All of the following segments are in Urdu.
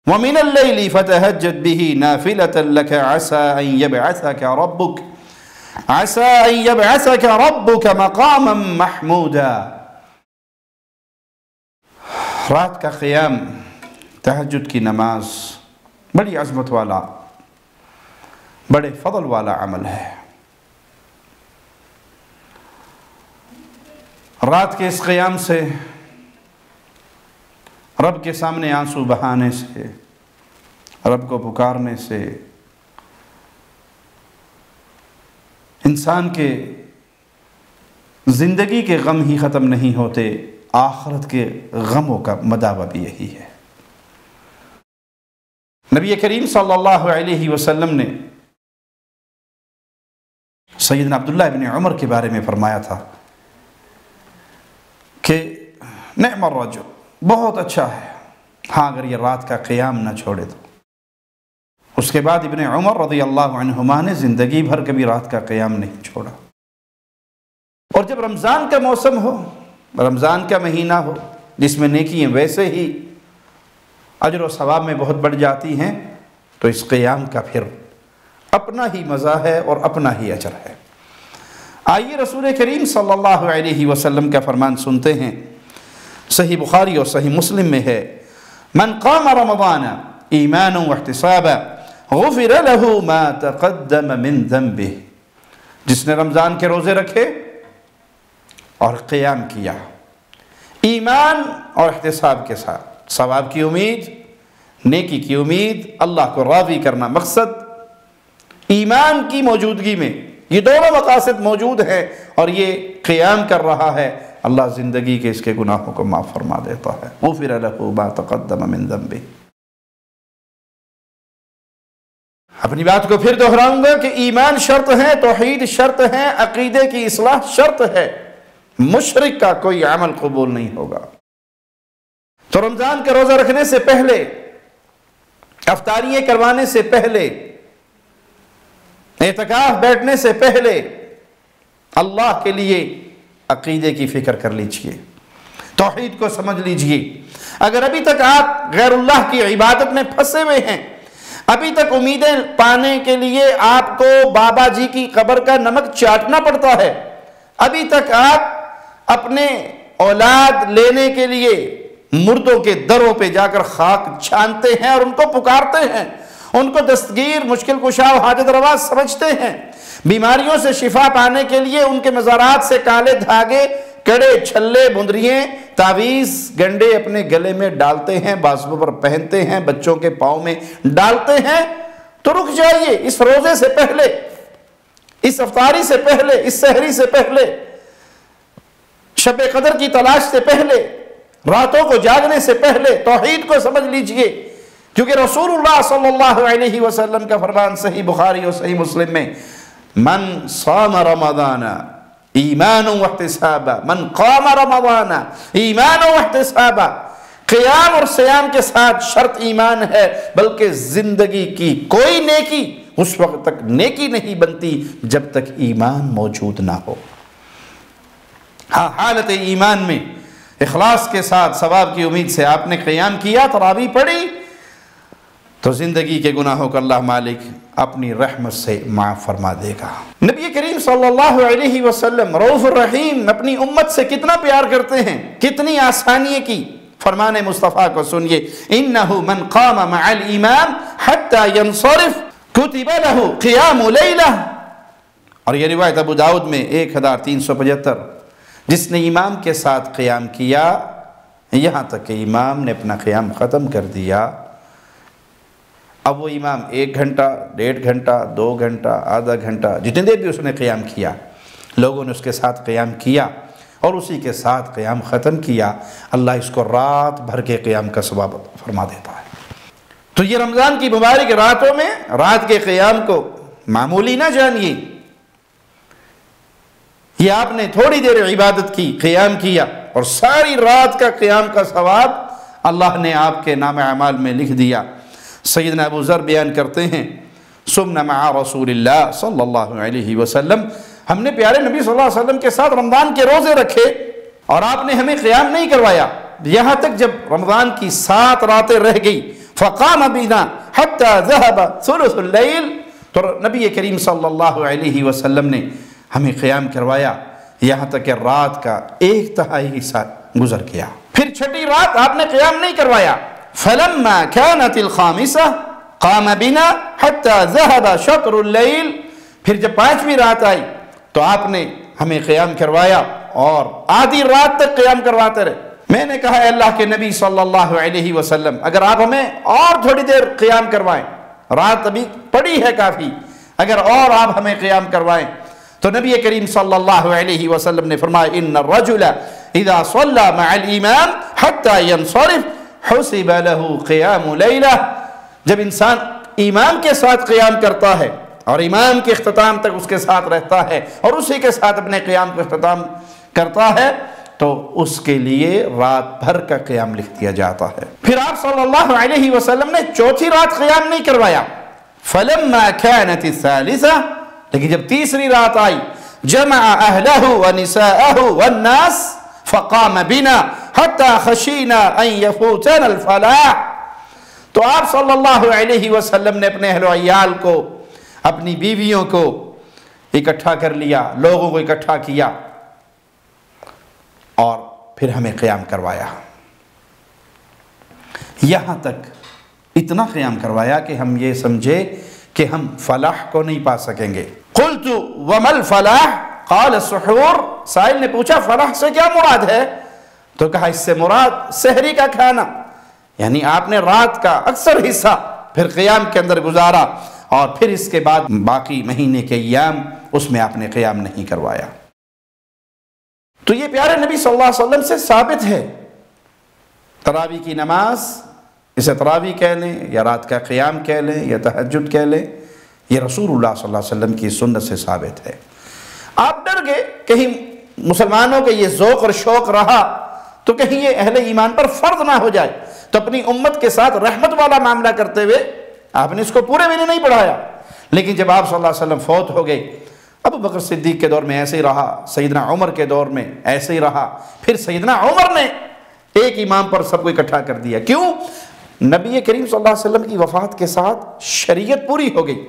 وَمِنَ اللَّيْلِ فَتَهَجَّدْ بِهِ نَافِلَةً لَكَ عَسَىٰ أَن يَبْعَثَكَ رَبُّكَ مَقَامًا مَحْمُودًا۔ رات کا قیام، تہجد کی نماز بڑی عظمت والا، بڑے فضل والا عمل ہے۔ رات کے اس قیام سے، رب کے سامنے آنسو بہانے سے، رب کو پکارنے سے انسان کے زندگی کے غم ہی ختم نہیں ہوتے، آخرت کے غموں کا مداوع بھی یہی ہے۔ نبی کریم صلی اللہ علیہ وسلم نے سیدنا عبداللہ بن عمر کے بارے میں فرمایا تھا کہ نعم الرجل، بہت اچھا ہے ہاں اگر یہ رات کا قیام نہ چھوڑے تو۔ اس کے بعد ابن عمر رضی اللہ عنہما نے زندگی بھر کبھی رات کا قیام نہیں چھوڑا۔ اور جب رمضان کا موسم ہو، رمضان کا مہینہ ہو جس میں نیکیاں ویسے ہی اجر و ثواب میں بہت بڑھ جاتی ہیں، تو اس قیام کا پھر اپنا ہی مزہ ہے اور اپنا ہی اجر ہے۔ آئیے رسول کریم صلی اللہ علیہ وسلم کا فرمان سنتے ہیں، صحیح بخاری اور صحیح مسلم میں ہے، من قام رمضان ایمانا واحتسابا غفر له ما تقدم من ذنبه۔ جس نے رمضان کے روزے رکھے اور قیام کیا ایمان اور احتساب کے ساتھ، ثواب کی امید، نیکی کی امید، اللہ کو راضی کرنا مقصد، ایمان کی موجودگی میں یہ دونوں مقاصد موجود ہیں اور یہ قیام کر رہا ہے، اللہ زندگی کے اس کے گناہوں کو معاف فرما دیتا ہے۔ غفر له ما تقدم من ذنبه۔ اپنی بات کو پھر دہراؤں گا کہ ایمان شرط ہے، توحید شرط ہے، عقیدے کی اصلاح شرط ہے، مشرک کا کوئی عمل قبول نہیں ہوگا۔ تو رمضان کا روزہ رکھنے سے پہلے، افطاریاں کروانے سے پہلے، اعتکاف بیٹھنے سے پہلے اللہ کے لیے عقیدے کی فکر کر لیجئے، توحید کو سمجھ لیجئے۔ اگر ابھی تک آپ غیر اللہ کی عبادت میں پھنسے ہوئے ہیں، ابھی تک امیدیں پانے کے لیے آپ کو بابا جی کی قبر کا نمک چاٹنا پڑتا ہے، ابھی تک آپ اپنے اولاد لینے کے لیے مردوں کے دروں پہ جا کر خاک چھانتے ہیں اور ان کو پکارتے ہیں، ان کو دستگیر، مشکل کشا و حاجت روا سمجھتے ہیں، بیماریوں سے شفا پانے کے لیے ان کے مزارات سے کالے دھاگے، کڑے، چھلے، بندریے، تعویذ، گنڈے اپنے گلے میں ڈالتے ہیں، بازو پر پہنتے ہیں، بچوں کے پاؤں میں ڈالتے ہیں، تو رک جائیے۔ اس روزے سے پہلے، اس افطاری سے پہلے، اس سحری سے پہلے، شب قدر کی تلاش سے پہلے، راتوں کو جاگنے سے پہلے توحید کو سمجھ لیجئے، کیونکہ رسول اللہ صلی اللہ علیہ وسلم کا فرمان صحیح بخاری اور صحیح مسلم میں، من صام رمضان ایمانا واحتسابا، من قام رمضان ایمانا واحتسابا۔ قیام اور صیام کے ساتھ شرط ایمان ہے، بلکہ زندگی کی کوئی نیکی اس وقت تک نیکی نہیں بنتی جب تک ایمان موجود نہ ہو۔ ہاں، حالت ایمان میں اخلاص کے ساتھ ثواب کی امید سے آپ نے قیام کیا، تراویح پڑھی، تو زندگی کے گناہوں کو اللہ مالک اپنی رحمت سے معاف فرما دے گا۔ نبی کریم صلی اللہ علیہ وسلم رؤوف الرحیم اپنی امت سے کتنا پیار کرتے ہیں، کتنی آسانی کی۔ فرمان مصطفیٰ کو سنیے، انہ من قام مع الامام حتی ینصرف کتب له قیام لیلہ، اور یہ روایت ابو داؤد میں 1375، جس نے امام کے ساتھ قیام کیا یہاں تک کہ امام نے اپنا قیام ختم کر دیا، اب وہ امام 1 گھنٹہ، 1.5 گھنٹہ، 2 گھنٹہ، آدھا گھنٹہ، جتنے دیر بھی اس نے قیام کیا، لوگوں نے اس کے ساتھ قیام کیا اور اسی کے ساتھ قیام ختم کیا، اللہ اس کو رات بھر کے قیام کا ثواب فرما دیتا ہے۔ تو یہ رمضان کی مبارک راتوں میں رات کے قیام کو معمولی نہ جانیے، یہ آپ نے تھوڑی دیر عبادت کی، قیام کیا، اور ساری رات کا قیام کا ثواب اللہ نے آپ کے نام اعمال میں لکھ دیا۔ سیدنا ابو ذر بیان کرتے ہیں، سمنا مع رسول اللہ صلی اللہ علیہ وسلم، ہم نے پیارے نبی صلی اللہ علیہ وسلم کے ساتھ رمضان کے روزے رکھے اور آپ نے ہمیں قیام نہیں کروایا، یہاں تک جب رمضان کی 7 راتیں رہ گئی فقام بنا حتى ذهب ثلث الليل، تو نبی کریم صلی اللہ علیہ وسلم نے ہمیں قیام کروایا یہاں تک کہ رات کا 1/3 حصہ گزر گیا، پھر چھٹی رات آپ نے قیام نہیں کروایا۔ فلما كانت الخامسة قام بنا حتى ذهب شطر الليل، پھر جب 5ویں رات آئی تو آپ نے ہمیں قیام کروایا اور آدھی رات تک قیام کرواتے رہے۔ میں نے کہا اے اللہ کے نبی صلی اللہ علیہ وسلم، اگر آپ ہمیں اور تھوڑی دیر قیام کروائیں، رات ابھی پڑی ہے کافی، اگر اور آپ ہمیں قیام کروائیں، تو نبی کریم صلی اللہ علیہ وسلم نے فرمایا ان الرجل اذا صلى مع الامام حتى ينصرف حسب له قیام لیلہ، جب انسان امام کے ساتھ قیام کرتا ہے اور امام کے اختتام تک اس کے ساتھ رہتا ہے اور اسی کے ساتھ اپنے قیام کو اختتام کرتا ہے تو اس کے لیے رات بھر کا قیام لکھ دیا جاتا ہے۔ پھر آپ صلی اللہ علیہ وسلم نے چوتھی رات قیام نہیں کروایا۔ فلما كانت الثالثة، لیکن جب تیسری رات آئی، جمع اہلہ ونساءہ والناس فقام بنا حتى خشینا ان یفوتنا الفلاح، تو آپ صلی اللہ علیہ وسلم نے اپنے اہل و عیال کو، اپنی بیویوں کو اکٹھا کر لیا، لوگوں کو اکٹھا کیا اور پھر ہمیں قیام کروایا، یہاں تک اتنا قیام کروایا کہ ہم یہ سمجھے کہ ہم فلاح کو نہیں پا سکیں گے۔ قلت وما الفلاح قال السحور، سائل نے پوچھا فلاح سے کیا مراد ہے؟ تو کہا اس سے مراد سحری کا کھانا، یعنی آپ نے رات کا اکثر حصہ پھر قیام کے اندر گزارا اور پھر اس کے بعد باقی مہینے کے ایام اس میں آپ نے قیام نہیں کروایا۔ تو یہ پیارے نبی صلی اللہ علیہ وسلم سے ثابت ہے۔ تراویح کی نماز، اسے تراویح کہہ لیں یا رات کا قیام کہہ لیں یا تہجد کہہ لیں، یہ رسول اللہ صلی اللہ علیہ وسلم کی سنت سے ثابت ہے۔ آپ ڈر گئے کہیں مسلمانوں کے یہ ذوق اور شوق رہا تو کہیں یہ اہل ایمان پر فرض نہ ہو جائے، تو اپنی امت کے ساتھ رحمت والا معاملہ کرتے ہوئے آپ نے اس کو پورے مہینے نہیں پڑھایا۔ لیکن جب آپ صلی اللہ علیہ وسلم فوت ہو گئے، ابو بکر صدیق کے دور میں ایسے ہی رہا، سیدنا عمر کے دور میں ایسے ہی رہا، پھر سیدنا عمر نے ایک امام پر سب کو اکٹھا کر دیا۔ کیوں؟ نبی کریم صلی اللہ علیہ وسلم کی وفات کے ساتھ شریعت پوری ہو گئی،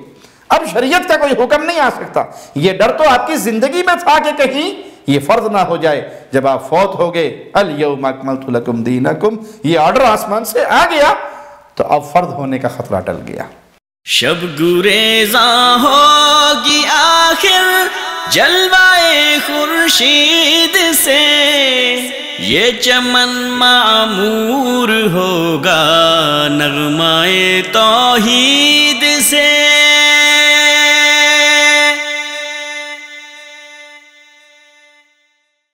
اب شریعت کا کوئی حکم نہیں آ سکتا۔ یہ ڈر تو آپ کی زندگی میں تھا کہ کہیں یہ فرض نہ ہو جائے، جب آپ فوت ہو گئے الیوم اکملت لکم دینکم، یہ آرڈر آسمان سے آ گیا تو اب فرض ہونے کا خطرہ ٹل گیا۔ شب گریزاں ہوگی آخر جلوائے خورشید سے، یہ چمن معمور ہوگا نغمائے توحید سے،